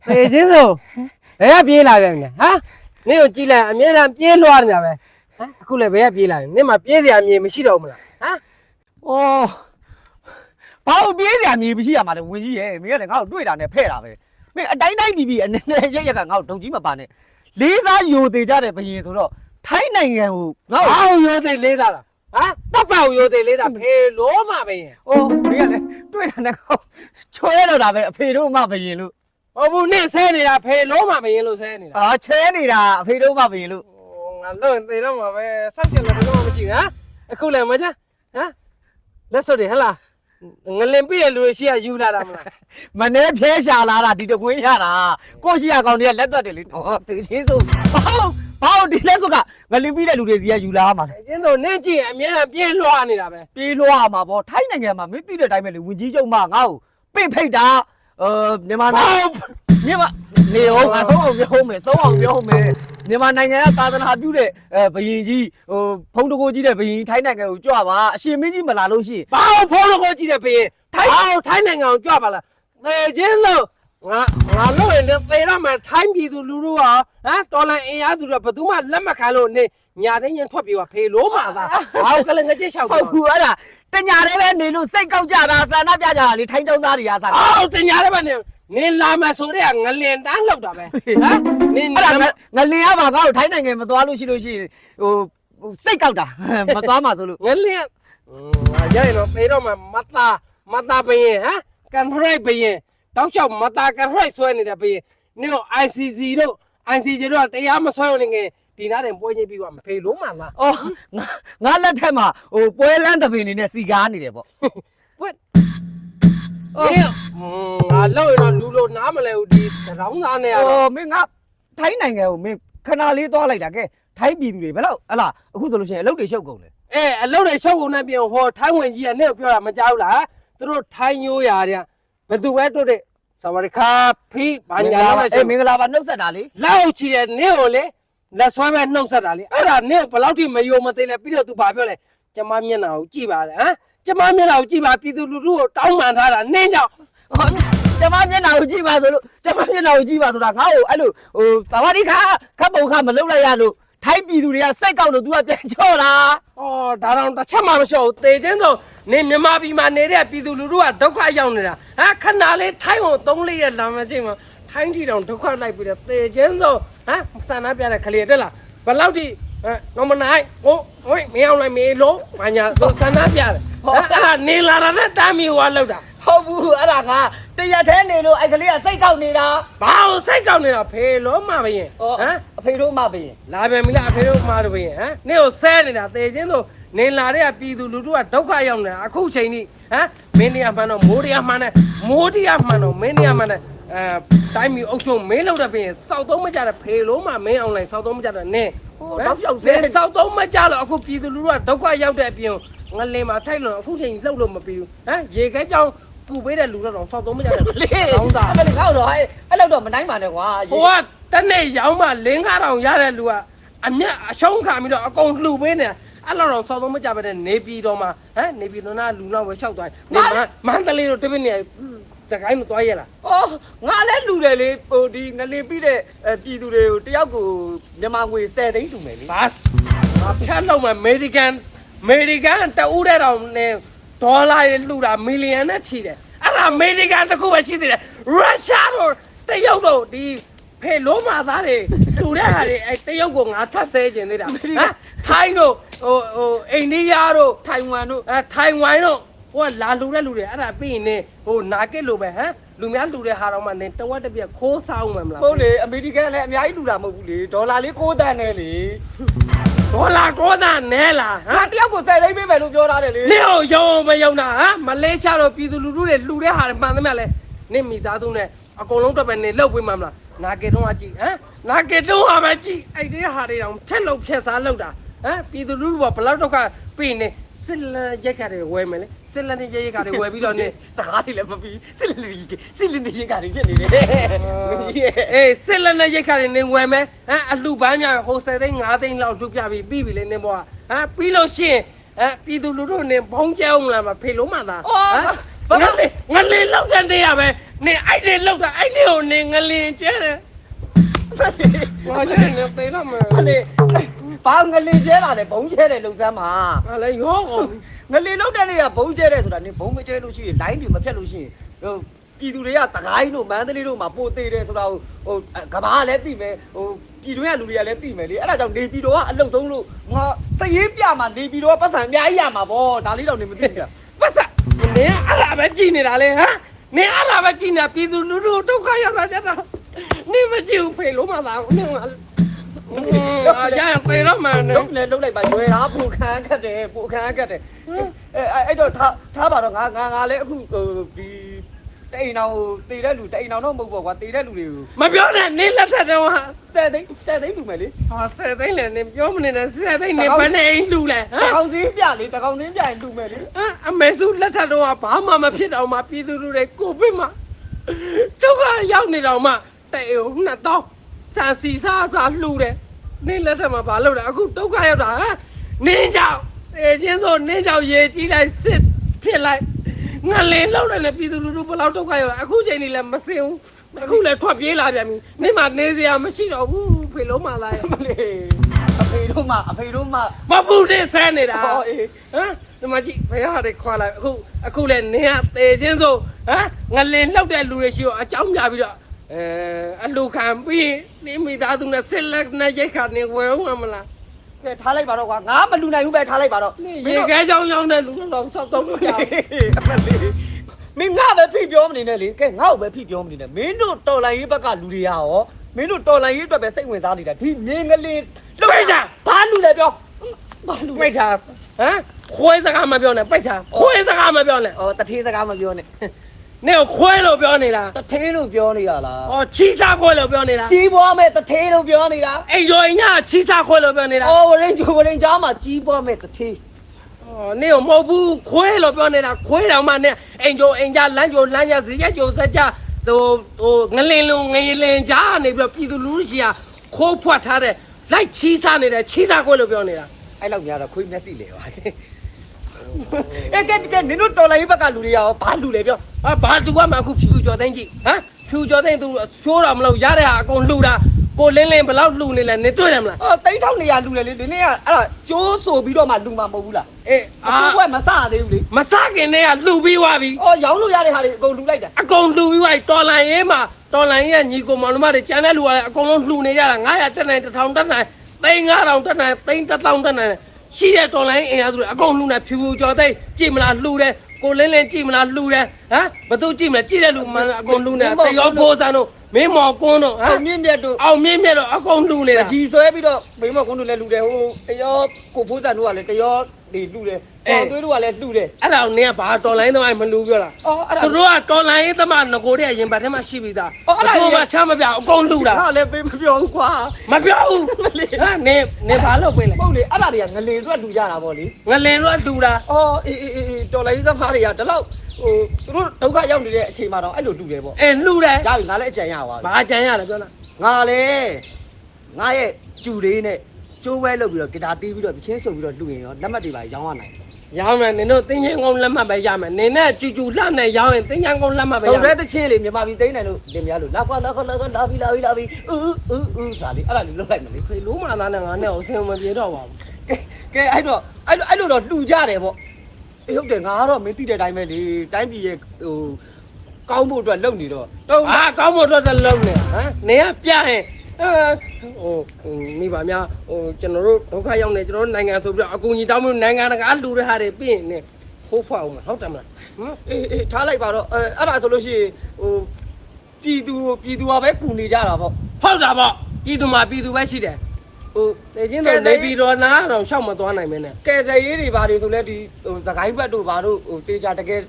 သေချင်းဆိုဘယ်ကပြေးလာပြန်လဲဟာနင့်ကိုကြည့်လိုက်အမြဲတမ်းပြေးလွှားနေတာပဲဟမ်အခုလည်းဘယ်ကပြေးလာလဲနင့်မှာပြေးစရာမြေမရှိတော့ဘူးမလားဟမ် 哦，把我别家米不是呀嘛的，问题耶，没人搞对了呢，配了呗。没，呆比，那也个搞动机嘛办的。离啥有的家的不行，说了，太难人物，ဘာလို့ရိုသေလေးတာလားဟမ်တပ်ပေါရိုသေလေးတာဖေလို့မှာပဲရင်哦，没人对了那个，吹了那呗，配了嘛不行路。 ဟုတ်ဘူးနင့်ဆဲနေတာဖေလို့မှာမရင်လို့ဆဲနေတာ 啊，吹你啦，配了嘛不行路。 ငါလွန်သေးတော့မှာပဲစောက်ချင်တယ်ဘယ်တော့မှမရှိဘူးဟမ်အခုလည်းမချဟမ်လက်စွပ်တွေဟလားငလင်ပြည့်တဲ့လူတွေရှိရယူလာတာမလား မနေ့ဖျဲရှာလာတာဒီတခွင်းရတာကိုရှိရကောင်တွေကလက်သွက်တယ်လေဟောသူချင်းဆိုဘာဒီလက်စွပ်ကငလင်းပြီးတဲ့လူတွေစီကယူလာမှာ အချင်းတို့နင့်ကြည့်အမြဲတမ်းပြေးလွှားနေတာပဲ ပြေးလွှားမှာပေါ့ထိုင်းနိုင်ငံမှာမင်းသိတဲ့အတိုင်းပဲလေဝင်ကြီးချုပ်မငါ့ကိုပိတ်ဖိတ်တာမြန်မာနိုင်ငံနေဟောငါဆုံးအောင်ပြောမယ်မြန်မာနိုင်ငံကသာသနာပြုတဲ့ဘယင်ကြီးဖုံးတကိုကြီးတဲ့ဘယင်ထိုင်းနိုင်ငံကိုကြွပါအရှင်မင်းကြီးမလာလို့ရှိရင် ဘာဖုန်းလို့ကိုကြည့်တယ်ဖေးထိုင်းနိုင်ငံကိုကြွပါလားသေချင်းလို့ငါလို့ရင်သေတော့မှထိုင်းပြည်သူလူထုဟာဟမ်တော်လန်အင်အားသူတို့ဘယ်သူမှလက်မခံလို့နေညာတိုင်းရင်ထွက်ပြေးပါဖေးလို့မှာသာဘာကလည်းငကြက်လျှောက် ဟုတ်ကူအဲ့ဒါတညာလေးပဲနေလို့စိတ်ကောက်ကြတာဆန္ဒပြကြတာလေထိုင်းကျောင်းသားတွေကစား တညာလေးပဲနေလာမဆိုတဲ့ငလင်တန်းလောက်တာပဲဟမ်နင် အဲ့ဒါငလင်ရပါငါ့ကိုထိုင်းနိုင်ငံမသွားလို့ရှိရင်စိတ်ကောက်တာမသွားမှဆိုလို့ ငလင်ငါရိုက်တော့သေတော့မှမတာဘရင်ဟမ်ကန်ဖရိုက်ဘရင်တောက်လျှောက်မတာကန်ဖရိုက်ဆွဲနေတဲ့ဘရင်နင် ICC တို့ ICJ တို့တရားမဆွဲဘူးနေဒီနားတင်ပွဲချင်းပြီးတော့မဖေလို့မှလား အော်ငါလက်ထက်မှာပွဲလန်းတပင်နေနဲ့စီကားနေတယ်ပေါ့ ငါလောက်ရင်တော့လူလိုနားမလဲဘူးဒီတောင်းသားနဲ့ကတော့ မင်းငါထိုင်းနိုင်ငံကိုမင်းခဏလေးသွားလိုက်တာကဲထိုင်းပြည်သူတွေဘယ်လောက်ဟလာအခုဆိုလို့ရှိရင်အလုပ်တွေရှုပ်ကုန်တယ် အလုပ်တွေရှုပ်ကုန်နေပြန်ဟောထိုင်းဝင်ကြီးကနဲ့ပြောတာမကြောက်လားသူတို့ထိုင်းရိုးရာတဲ့ဘယ်သူပဲတို့တဲ့စဝရခါဖိဘာညာလို့ မင်္ဂလာပါနှုတ်ဆက်တာလေ လောက်ချီတဲ့နင့်ကိုလေလက်ဆွဲပဲနှုတ်ဆက်တာလေအဲ့ဒါနင့်ကိုဘယ်လောက်ထိမယုံမသိလဲပြီးတော့ तू ဘာပြောလဲကျမမျက်နှာကိုကြည့်ပါလေဟမ်ကျမမျက်နှာကိုကြည့်ပါပြည်သူလူထုကိုတောင်းပန်ထားတာနင့်ကြောင့် ကျမမျက်နှာကိုကြည့်ပါဆိုလို့ကျမမျက်နှာကိုကြည့်ပါဆိုတာငါ့ကိုအဲ့လိုစဝတိခါခပ်ပုံခါမလုပ်လိုက်ရလို့ထိုင်းပြည်သူတွေကစိတ်ကောက်လို့ तू ကပြန်ချော့တာ ဩဒါတော့တစ်ချက်မှမလျှော့ဘူးသေချင်းဆိုနေမြန်မာပြည်မှာနေတဲ့ပြည်သူလူထုကဒုက္ခရောက်နေတာဟမ်ခဏလေးထိုင်းကို3-4ရက်လာမချင်းမှာထိုင်းထီတောင်ဒုက္ခလိုက်ပြီးတော့သေချင်းဆိုဟမ်ဆန္ဒပြတဲ့ခလေးတက်လားဘယ်လောက်ထိနော်မနိုင်ဟိုမင်းအောင်လိုက်မေလုံးဘာညာဆန္ဒပြတယ်အဲ့ဒါနေလာတာနဲ့တာမီဟွာလောက်တာ ဟုတ်ဘူးအဲ့ဒါကတရက်သေးနေလို့အဲ့ကလေးကစိတ်ကောက်နေတာ ဘာလို့စိတ်ကောက်နေတာဖေလုံးမဘရင်ဟမ် အဖေတို့မှပဲ လာပြန်ပြီလားအဖေတို့မတို့ဘရင်ဟမ်နင့်ကိုဆဲနေတာသေချင်းဆိုနေလာတဲ့ပြည်သူလူထုကဒုက္ခရောက်နေတာအခုချိန်ကြီးဟမ်မင်းတရားမှန်တော့မိုးတရားမှန်တယ်မိုးတရားမှန်တော့မင်းတရားမှန်တယ်တိုင်းမီအုပ်ချုပ်မင်းလောက်တဲ့ဘရင်စောက်သုံးမကြတဲ့ဖေလုံးမမင်းအောင်လိုက်စောက်သုံးမကြတဲ့နင့် ဟိုတော့ရောက် စေ စေ စောက်သုံးမကြတော့အခုပြည်သူလူထုကဒုက္ခရောက်တဲ့အပြင်ငလင်မှာထိုက်လို့အခုချိန်လှုပ်လို့မပြီးဘူးဟမ်ရေခဲကြောင်းပူပေးတဲ့လူတော့စောက်သုံးမကြတဲ့ လေကောင်းတာအဲ့လေကောက်တော့အဲ့လောက်တော့မနိုင်ပါနဲ့ကွာ ဟိုကတနေ့ရောင်းမှ5-500ရတဲ့လူကအမြတ်အရှုံးခံပြီးတော့အကုန်လှူပေးနေအဲ့လောက်တော့စောက်သုံးမကြပဲတဲ့နေပြည်တော်မှာဟမ်နေပြည်တော်နာလူနောက်ပဲလျှောက်သွားနေမန္တလေးတို့တပည့်နေတကိုင်းမသွားရလား အော်ငါလည်းလူတယ်လေဟိုဒီငလင်ပြီးတဲ့ပြည်သူတွေကိုတယောက်ကိုမြန်မာငွေ10သိန်းတူမယ်လေ ဘာဖြတ်လောက်မှအမေရိကန်တဦးတဲ့တောင်နေဒေါ်လာလှူတာမီလီယံနဲ့ချီတယ်အဲ့ဒါအမေရိကန်တခုပဲရှိသေးတယ်ရုရှားတို့တရုတ်တို့ဒီဖေလုံးမာသားတွေလှူတဲ့ဟာတွေအဲတရုတ်ကငါထပ်ဆဲခြင်းသေးတာဟမ်ထိုင်းတို့ဟိုအိန္ဒိယတို့ ထိုင်ဝမ်တို့ ထိုင်ဝမ်တို့ဟိုကလာလှူတဲ့လူတွေအဲ့ဒါပြီးရင်နေဟိုနာကစ်လိုပဲဟမ်လူများလှူတဲ့ဟာတော့မှနေတဝက်တစ်ပြက်ခိုးစားအောင်မလား ဟုတ်လေအမေရိကန်လည်းအများကြီးလူတာမဟုတ်ဘူးလေဒေါ်လာလေး6တန်းနဲ့လေ ဒေါ်လာ9သန်းနဲလားဟမ် ငါတယောက်ကို10သိန်းပေးမယ်လို့ပြောထားတယ်လေ နင့်ကိုယုံမယုံတာဟမ်မလေးရှားတော့ပြည်သူလူထုတွေလှူတဲ့ဟာတွေမှန်သမျှလဲနင့်မိသားစုနဲ့အကုန်လုံးတော့ပဲနေလောက်ပေးမှမလားနာကေတုံးကကြည့်ဟမ်နာကေတုံးကပဲကြည့်အဲ့ဒီဟာတွေတောင်ဖက်လို့ဖက်စားလောက်တာဟမ်ပြည်သူလူထုကဘလောက်တော့ကပြီးနေစစ်လက်ရက်ခါတွေဝယ်မယ်လေစစ်လက်နဲ့ရက်ခါတွေဝယ်ပြီးတော့နေ စကားတွေလည်းမပြီးစစ်လင်းရေကတွေဖြစ်နေတယ် အေးစစ်လက်နဲ့ရက်ခါတွေနေဝယ်မယ်ဟမ်အလှပန်းများဟို10သိန်း5သိန်းလောက်လှူပြပြီးပြီးပြီလေနေဘောဟမ်ပြီးလို့ရှိရင်ပြည်သူလူထုနေဘုံကျဲအောင်လားမဖေလို့မှသာ အော် ငါလေလောက်တဲ့နေရပဲ နေအဲ့ဒီလောက်တာအဲ့ဒီကိုနေငလင်ကျဲတယ်ဘာလဲနေသေးတော့မ အဲ့လေဘာငလင်ကျဲတာလဲဘုံကျဲတယ်လုံစမ်းမှာ ဘာလဲရောကုန် ငလင်လောက်တဲ့နေ့ကဘုံကျဲတယ်ဆိုတာနေဘုံမကျဲလို့ရှိရင်လိုင်းတွေမဖြတ်လို့ရှိရင်ဟိုပြည်သူတွေကသခိုင်းတို့မန္တလေးတို့မှာပို့သေးတယ်ဆိုတာဟိုကဘာလည်းသိမယ်ဟိုပြည်တွင်းကလူတွေကလည်းသိမယ်လေအဲ့ဒါကြောင့်နေပြည်တော်ကအလုတ်ဆုံးလို့ငါစရေးပြမှာနေပြည်တော်ကပတ်စံအများကြီးရမှာဗောဒါလေးတော့နေမသိဘူး ပတ်စနေအလားပဲကြည်နေတာလေဟမ်နေအလားပဲကြည်နေပြည်သူလူထုဒုက္ခရောက်တာကြတော့နေမကြည့်ဘူးဖေလို့မသာဘူးနေကအာရသေတော့မှန်နေ လုံးလည်းလုံးလိုက်ပါရွယ်သားပူခန်းခတ်တယ်ပူခန်းခတ်တယ်အဲ့တော့ထားပါတော့ငါလည်းအခုဒီတိန်အောင်တည်တဲ့လူတိန်အောင်တော့မဟုတ်ပေါ့ကွာတည်တဲ့လူတွေကို မပြောနဲ့နေလက်ထက်တော့ဟာ 10သိန်းလူမယ်လေ ဟာ10သိန်းလည်းနေပြောမနေနဲ့10သိန်းနေဘယ်နဲ့အိမ်လူလဲဟ တ မ် ကောင်စင်းပြလေတကောင်စင်းပြရင်လူမယ်လေ အမေစုလက်ထက်တော့ဘာမှမဖြစ်တော့မှပြည်သူလူတွေကိုဗစ်မှာဒုက္ခရောက်နေတော့မှတဲ့အိမ်2000စံစီစားလှူတယ်နေလက်ထက်မှာဘာလုပ်လဲအခုဒုက္ခရောက်တာဟမ်နင်းကြောင်တေချင်းဆိုနင်းကြောင်ရေကြီးလိုက်စစ်ဖြစ်လိုက်ငလင်လောက်တယ်လေပြည်သူလူထုဘယ်လောက်ဒုက္ခရောက်အခုချိန်နေလဲမစင်ဘူးအခုလည်းထွက်ပြေးလာပြန်ပြီနေမှာနေစရာမရှိတော့ဘူးဖေလုံးမလာရ မလေးအဖေတို့မှ မပူတဲ့ဆန်းနေတာ ဟောအေး ဟမ်ဒီမှာကြည့်ဘယ်ဟာတွေခွာလိုက်အခုလည်းနင်းကတေချင်းဆိုဟမ်ငလင်လောက်တဲ့လူတွေရှိတော့အကြောင်းပြပြီးတော့အလူခံပြီးနေမိသားစုနဲ့ဆက်လက်နဲ့ရိတ်ခါနေဝယ်ဦးမလား ကဲထားလိုက်ပါတော့ကွာငါမလူနိုင်ဘူးပဲထားလိုက်ပါတော့ ရေခဲချောင်းရောက်တဲ့လူတော့စောက်တော့မရဘူး မင်းငါပဲဖိပြောမနေနဲ့လေကဲငါ့ကိုပဲဖိပြောမနေနဲ့မင်းတို့တော်လိုင်းရေးဘက်ကလူတွေရောမင်းတို့တော်လိုင်းရေးအတွက်ပဲစိတ်ဝင်စားနေတာဒီမြင်းကလေးဘာလူလဲပြောဘာလူ ပိတ်တာဟမ်ခွဲစကားမပြောနဲ့ပိတ်တာခွဲစကားမပြောနဲ့ တထေးစကားမပြောနဲ့ နေကိုခွဲလို့ပြောနေတာ တထေးလို့ပြောနေတာလား ဩချီစားခွဲလို့ပြောနေတာ ကြီးပွားမဲ့တထေးလို့ပြောနေတာ အိမ်ကျော်အိမ်ညာချီစားခွဲလို့ပြောနေတာ ဝရင်ကြားမှာကြီးပွားမဲ့တထေး နေကိုမဟုတ်ဘူးခွဲလို့ပြောနေတာခွဲတော်မှနဲ့အိမ်ကျော်အိမ်ကြလမ်းကျော်လမ်းကြစရက်ကျော်စက်ကြဟိုငလင်လုံးငရေလင်ကြားနေပြီးတော့ပြည်သူလူထုကြီးကခိုးဖွက်ထားတဲ့လိုက်ချီစားနေတယ်ချီစားခွဲလို့ပြောနေတာ အဲ့လောက်များတော့ခွေးမျက်စိလေပါကဲနင်တို့တော်လိုင်းရေးဘက်ကလူတွေရောဘာလူလဲပြော ဘာသူကမှအခုဖြူကျော်သိန်းကြည့်ဟမ်ဖြူကျော်သိန်းသူရှိုးတော်မလို့ရတဲ့ဟာအကုန်လှူတာကိုလင်းလင်းဘယ်လောက်လှူနေလဲနေတွေ့တယ်မလား တိတ်ထောက်နေရလူလေဒီနေ့ကအဲ့ဒါကျိုးဆိုပြီးတော့မှလူမှာမဟုတ်ဘူးလား အေး အခုကမစသေးဘူးလေ မစခင်တည်းကလှူပြီးသွားပြီ ရောင်းလို့ရတဲ့ဟာတွေအကုန်လူလိုက်တာ အကုန်လှူပြီးသွားပြီတော်လန်ရေးမှာတော်လန်ရေးကညီကိုမောင်နှမတွေကျန်တဲ့လူကလည်းအကုန်လုံးလှူနေကြတာ900တက်နိုင်1000တက်နိုင်3000တက်နိုင်3000တက်နိုင်ရှိတဲ့တော်လိုင်းအင်အားစုတွေအကုန်လှူနေဖြူကျော်သိကြည့်မလားလှူတယ်ကိုလင်းလင်းကြည့်မလားလှူတယ်ဟမ်ဘသူကြည့်မလဲကြည့်တဲ့လူမှအကုန်လှူနေတရောဖိုးစံတို့မင်းမော်ကွန်းတို့ဟမ် မြင့်မြတ်တို့ အောင်မြင့်မြတ်တော့အကုန်လှူနေတာ ကြီးဆွဲပြီးတော့မိမကုန်းတို့လည်းလူတယ်ဟိုတရောကိုဖိုးစံတို့ကလည်းတရောဒီလူတယ်ပေါင်သွေးတို့ကလည်းလူတယ် အဲ့ဒါကိုနင်းကဘာတော်လိုင်းသမားမလူပြောတာ အဲ့ဒါ သူတို့ကတော်လိုင်းသမားငကိုတဲ့ရင်ဘတ်ထဲမှာရှိပြီးသားသူကချမ်းမပြအကုန်လှူတာ ဟာလည်းပေးမပြောဘူးကွာ မပြောဘူးဟာနင်းဘာလို့ပေးလဲ ဟုတ်လေအဲ့ဒါတွေကငလေအတွက်လူကြတာပေါ့လေ ငလင်တော့လှူတာ အေးတော်လိုင်းသမားတွေကဒီလောက်ဟိုသူတို့ဒုက္ခရောက်နေတဲ့အချိန်မှာတော့အဲ့လိုလူတယ်ပေါ့ လှူတယ် ရပြီငါလည်းအကြံရပါ ဘာကြမ်းရလဲပြောလား ငါလည်းငါရဲ့ကျူလေးနဲ့ကျိုးဝဲလုပ်ပြီးတော့ဂီတာတီးပြီးတော့တချင်းဆုံပြီးတော့လူရင်ရောလက်မှတ်တွေပါရောင်းရနိုင် ရောင်းမယ်နင်တို့တင်းချင်းကုန်းလက်မှတ်ပဲရမယ်နင်နဲ့ကျူကျူလှနဲ့ရောင်းရင်တင်းချင်းကုန်းလက်မှတ်ပဲရ ဟုတ် မယ် တယ်တချင်းလေးမြန်မာပြည်သိမ်းနိုင်လို့လင်မယားလို့လာလာပြီဒါလေးဒါလေးအဲ့ဒါလေးလုပ်လိုက်မလေး ဖေလို့မသားနဲ့ငါနဲ့အဆင်မပြေတော့ပါဘူး ကဲအဲ့လိုတော့လှူကြတယ်ပေါ့အေးဟုတ်တယ်ငါကတော့မင်းသိတဲ့အတိုင်းပဲလေတိုင်းပြည်ရဲ့ဟိုကောင်းဖို့အတွက်လုပ်နေတော့တော့ ဟာကောင်းမို့တော့တလုံးနေဟမ်နင်ကပြရင်မိပါများကျွန်တော်တို့ဒုက္ခရောက်နေကျွန်တော်တို့နိုင်ငံဆိုပြီးတော့အကူအညီတောင်းမှုနိုင်ငံတကာလူတွေဟာတွေပြီးရင်နင်ခိုးဖွားအောင်မဟုတ်တယ်မလားဟမ် အေးထားလိုက်ပါတော့အဲ့ဒါဆိုလို့ရှိရင်ဟိုပြည်သူကပဲကူနေကြတာပေါ့ ဟုတ်တာပေါ့ပြည်သူမှာပြည်သူပဲရှိတယ်ဟိုနေချင်းတော့နေပြီးတော့နားတော့ရှောက်မသွားနိုင်မင်းနဲ့ ကဲစရေးတွေဘာတွေဆိုလဲဒီဟိုစကိုင်းဘက်တို့ဘာတို့ဟိုတေချာတကယ်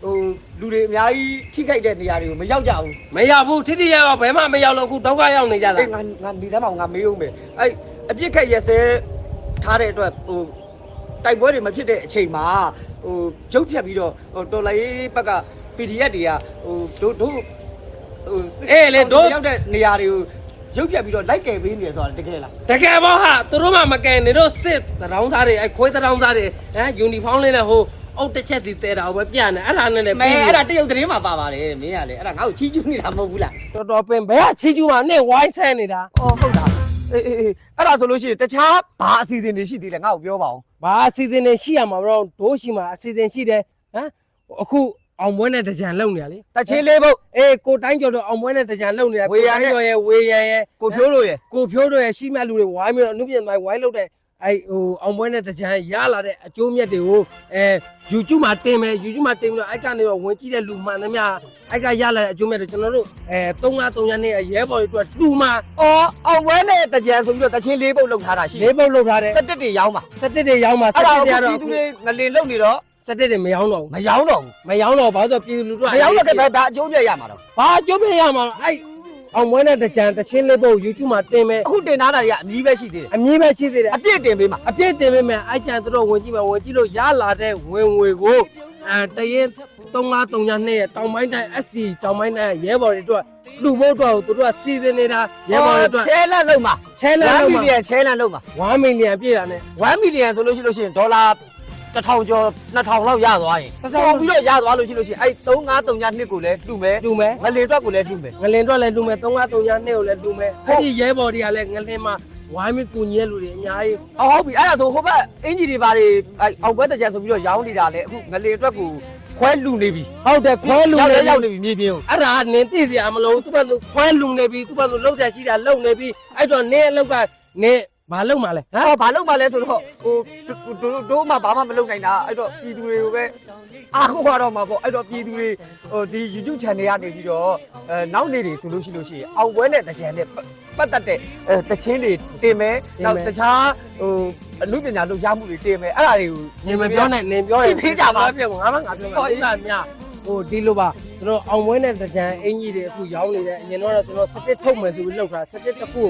ဟိုလူတွေအများကြီးထိခိုက်တဲ့နေရာတွေကိုမရောက်ကြဘူး မရောက်ဘူးထိထိရောက်ဘယ်မှမရောက်လို့အခုဒုက္ခရောက်နေကြတာ အေးငါနေသမ်းမအောင်ငါမေးဦးမယ်အဲ့အပြစ်ခက်ရက်စဲထားတဲ့အတွက်ဟိုတိုက်ပွဲတွေမဖြစ်တဲ့အချိန်မှာဟိုရုပ်ဖြတ်ပြီးတော့ဟိုတော်လိုင်းဘက်က PDF တွေကဟိုတို့ဟိုရောက်တဲ့နေရာတွေကိုရုပ်ဖြတ်ပြီးတော့လိုက်ကယ်ပေးနေရဆိုတာတကယ်လား တကယ်ပေါ့ဟာသူတို့မှမကယ်နေတို့စစ်တောင်းသားတွေအဲခွေးတောင်းသားတွေဟမ်ယူနီဖောင်းလေးနဲ့ဟို အုတ်တစ်ချက်စီတဲတာကိုပဲပြနေအဲ့ဒါနဲ့လည်း မဲအဲ့ဒါတရုတ်သတင်းမှာပါပါတယ်မင်းကလေအဲ့ဒါငါ့ကိုချီးကျူးနေတာမဟုတ်ဘူးလား တော်တော်ပင်ဘယ်ကချီကျူးမှာနဲ့ဝိုင်းဆန်းနေတာ အော်ဟုတ်တာအေးအဲ့ဒါဆိုလို့ရှိရင်တခြားဘာအစီအစဉ်တွေရှိသေးလဲငါ့ကိုပြောပါဦး ဘာအစီအစဉ်တွေရှိရမှာဘရောဒိုးရှိမှာအစီအစဉ်ရှိတယ်ဟမ်အခုအောင်ပွဲနဲ့တကြံလုံနေရလေ တချင်းလေးဖို့ အေးကိုတိုင်းကျော်တော့အောင်ပွဲနဲ့တကြံလုံနေတာကျော်ရဲ့ဝေရန်ရဲ့ ကိုဖြိုးလို့ရ ကိုဖြိုးတို့ရဲ့ရှိမှလူတွေဝိုင်းပြီးတော့အနုပြန်ပိုင်းဝိုင်းလုပ်တဲ့အဲ့ဟိုအောင်ပွဲနဲ့တကြံရလာတဲ့အကျိုးမြတ်တွေကိုYouTube မှာတင်မယ် YouTube မှာတင်ပြီးတော့အဲ့ကနေတော့ဝင်ကြည့်တဲ့လူမှန်သမျှအဲ့ကရလာတဲ့အကျိုးမြတ်တွေကျွန်တော်တို့353နဲ့ရဲဘော်တွေအတွက်တူမှာ အော်အောင်ဝဲနဲ့တကြံဆိုပြီးတော့တချင်းလေးပုတ်လောက်ထားတာရှိ လေးပုတ်လုပ်ထားတဲ့ စက်တက်တွေရောင်းပါ စက်တစ်တွေရောင်းမှာစ အဲ့ က် ဒါ တစ် ကို တွေကတော့ ပြည်သူတွေငလင်လုံနေတော့ စက်တစ်တွေမရောင်းတော့ မရောင်းတော့ဘူး မရောင်းတော့ဘာလို့ပြည်သူလူထုက မရောင်းတော့တဲ့ဒါအကျိုးပြရမှာတော့ ဘာအကျိုးမြတ်ရမှာအဲ့အောင်ပွဲနဲ့တကြံတချင်းလေးပုတ် YouTube မှာတင်မယ် အခုတင်ထားတာတွေကအမီးပဲရှိသေးတယ် အမြင်ပဲရှိသေးတယ် အပြည့်တင်ပေးမှာ အပြည့်တင်ပေးမယ်အဲ့ကြံသူတို့ဝင်ကြည့်မယ်ဝင်ကြည့်လို့ရလာတဲ့ဝင်ငွေကိုတရင်3532ရဲ့တောင်ပိုင်းတိုင်း SC တောင်ပိုင်းတိုင်းရဲဘော်တွေအတွက်လူဖို့အတွက်သူတို့ကစီစဉ်နေတာရဲဘော်တွေအတွက် ချဲလန့်လုံးမှာ ချဲလန် 1 လုံး မီ မှာ လီယံချဲလန့်လုံးမှာ 1 million ပြည့်တာနဲ့ 1 မီလီယံဆိုလို့ရှိရင်ဒေါ်လာ1000ကျော်2000လောက်ရသွားရင်ပို့ပြီးတော့ရသွားလို့ရှိလို့ရှိရင်အဲ့3532ကိုလည်းလှူမယ် လူမယ် ငလင်အတွက်ကိုလည်းလှူမယ် ငလင်အတွက်လည်းလူမယ်3532ကိုလည်းလူမယ်အဲ့ဒီရဲဘော်တွေကလည်းငလင်မှာဝိုင်းမကူညီရလူတွေအများကြီး ဟုတ်ပြီအဲ့ဒါဆိုဟိုဘက်အင်ဂျီတွေဘာတွေအောင်ပွဲတကြံဆိုပြီးတော့ရောင်းနေတာလေအခုငလင်အတွက်ကိုခွဲလှူနေပြီ ဟုတ်တယ်ခွဲလူ ရောက် နေ ရောက်နေပြီမြေပြင်ကို အဲ့ဒါနင်းသိစရာမလိုသူ့ဘက်သူခွဲလူနေပြီသူ့ဘက်သူလှုပ်ဆက်ရှိတာလှုပ်နေပြီအဲ့တော့နင်းအလောက်ကနင်းဘာလှုပ်မှာလဲဟမ် ဟောဘာလုပ်မှလဲဆိုတော့ဟိုတို့မှဘာမှမလုပ်နိုင်တာအဲ့တော့ပြည်သူတွေကိုပဲအားကိုးရတော့မှာပေါ့အဲ့တော့ပြည်သူတွေဟိုဒီ YouTube channel ကနေပြီးတော့နောက်နေတွေဆိုလို့ရှိရင်အောင်ပွဲနဲ့တကြံနဲ့ပတ်သက်တဲ့တချင်းတွေတင်မယ်နောက်တခြားဟိုအမှုပညာလုပ်ရမှုတွေတင်မယ်အဲ့ဒါတွေကို နေမပြောနဲ့နေပြောရင်ပြောငါမှငါပြောမှာဥစ္စာများဟိုဒီလိုပါကျွန်တော်အောင်ပွဲနဲ့တကြံအင်ကြီးတွေအခုရောင်းနေတယ်အရင်တော့ကျွန်တော်စတစ်ထုတ်မယ်ဆိုပြီးလောက်တာစတစ်တစ်ခု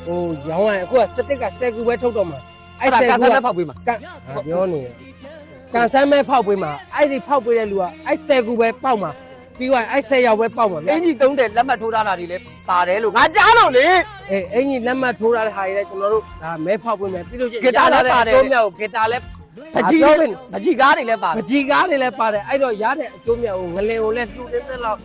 ဟိုရောင်းရတယ်အခုကစတစ်က10ခုပဲထုတ်တော့မှာ အဲ့ဒါကစားတဲ့ဖောက်ပေးမှာ ပြောနေကန်ဆန်းမဲဖောက်ပေးမှာအဲ့ဒီဖောက်ပေးတဲ့လူကအဲ့10ခုပဲပေါက်မှာပြီးတော့အဲ့10ရောက်ပဲပေါက်မှာဗျ အင်ဂျီသုံးတဲ့လက်မှတ်ထိုးထားတာတွေလည်းပါတယ်လို့ငါကြားလို့လေ အေးအင်ကြီးလက်မှတ်ထိုးထားတဲ့ဟာတွေလည်းကျွန်တော်တို့ဒါမဲဖောက်ပေးမယ်ပြီးလို့ရှိရင် ဂီတာလည်းပါတယ် အကျိုးမြောက်ဂီတာလည်း ပကြီးပကြီးကားတွေလည်းပါတ မ ယ် ကြီးကားတွေလည်းပါတယ်အဲ့တော့ရတဲ့အကျိုးမြောက်ကိုငလင်ကိုလည်းလှူတင်တဲ့လောက်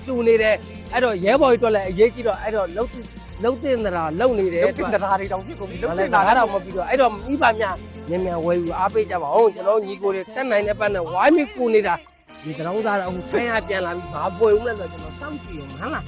လှူနေတယ်အဲ့တော့ရဲဘော်တွေအတွက်လည်းအရေးကြီးတော့အဲ့တော့လုံးတင်သလားလုံနေတယ် လုံးတင်တရားတွေတောင်ဖြစ်ကုန်ပြီ လုံး လုံး တ တင် င် တာ တာ ကတော့ တော့ မပြီးတော့အဲ့တော့မိဘများမြန်ဝယ်ယူအားပေးကြပါဦးကျွန်တော်ညီကိုတွေတက်နိုင်တဲ့ဘက်နဲ့ဝိုင်းမိကူနေတာဒီတောင်းသားတော့အခုဖိုင်းရပြန်လာပြီဘာပွဲဦးလဲဆိုတော့ကျွန်တော်စောင့်ကြည့်အောင်ဟမ်လား